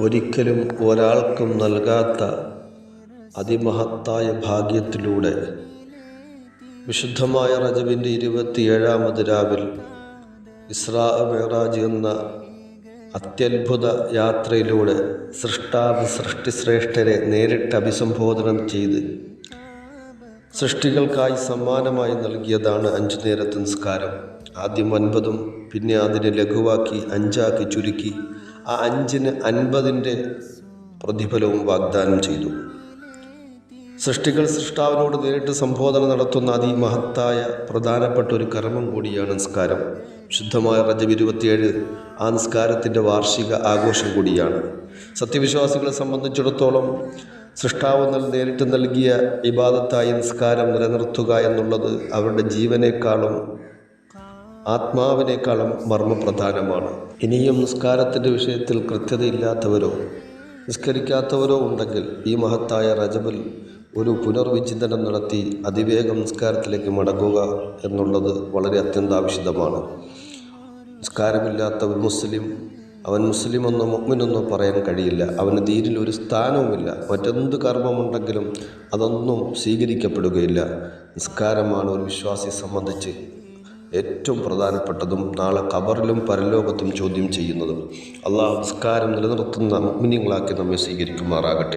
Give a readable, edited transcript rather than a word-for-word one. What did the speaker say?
ഒരിക്കലും ഒരാൾക്കും നൽകാത്ത അതിമഹത്തായ ഭാഗ്യത്തിലൂടെ വിശുദ്ധമായ റജബിൻ്റെ 27-ാമത് രാവിൽ ഇസ്രാ മിഅ്റാജ് എന്ന അത്യത്ഭുത യാത്രയിലൂടെ സൃഷ്ടാവ് സൃഷ്ടിശ്രേഷ്ഠരെ നേരിട്ട് അഭിസംബോധനം ചെയ്ത് സൃഷ്ടികൾക്കായി സമ്മാനമായി നൽകിയതാണ് 5 നേരത്തെ നിസ്കാരം. ആദ്യം 9 പിന്നെ അതിനെ ലഘുവാക്കി 5 ചുരുക്കി ആ 5-ന് 50-ൻ്റെ പ്രതിഫലവും വാഗ്ദാനം ചെയ്തു. സൃഷ്ടികൾ സൃഷ്ടാവിനോട് നേരിട്ട് സംബോധന നടത്തുന്ന അതിമഹത്തായ പ്രധാനപ്പെട്ട ഒരു കർമ്മം കൂടിയാണ് നിസ്കാരം. ശുദ്ധമായ റജബ് 27 ആ നിസ്കാരത്തിൻ്റെ വാർഷിക ആഘോഷം കൂടിയാണ്. സത്യവിശ്വാസികളെ സംബന്ധിച്ചിടത്തോളം സൃഷ്ടാവ് നേരിട്ട് നൽകിയ ഇബാദത്തായ നിസ്കാരം നിലനിർത്തുക എന്നുള്ളത് അവരുടെ ജീവനേക്കാളും ആത്മാവിനേക്കാളും മർമ്മപ്രധാനമാണ്. ഇനിയും നിസ്കാരത്തിൻ്റെ വിഷയത്തിൽ കൃത്യതയില്ലാത്തവരോ നിസ്കരിക്കാത്തവരോ ഉണ്ടെങ്കിൽ ഈ മഹത്തായ റജബിൽ ഒരു പുനർവിചിന്തനം നടത്തി അതിവേഗം നിസ്കാരത്തിലേക്ക് മടങ്ങുക എന്നുള്ളത് വളരെ അത്യന്താപേക്ഷിതമാണ്. നിസ്കാരമില്ലാത്ത ഒരു മുസ്ലിം അവൻ മുസ്ലിമെന്നോ മുഅ്മിനെന്നോ പറയാൻ കഴിയില്ല. അവന് ദീനിൽ ഒരു സ്ഥാനവുമില്ല. മറ്റെന്ത് കർമ്മമുണ്ടെങ്കിലും അതൊന്നും സ്വീകരിക്കപ്പെടുകയില്ല. നിസ്കാരമാണ് ഒരു വിശ്വാസിയെ സംബന്ധിച്ച് ഏറ്റവും പ്രധാനപ്പെട്ടതും നാളെ ഖബറിലും പരലോകത്തും ചോദ്യം ചെയ്യുന്നതും. അല്ലാഹു നിസ്കാരം നിലനിർത്തുന്ന മുഅ്മിനീങ്ങളാക്കി നമ്മെ സ്വീകരിക്കുമാറാകട്ടെ.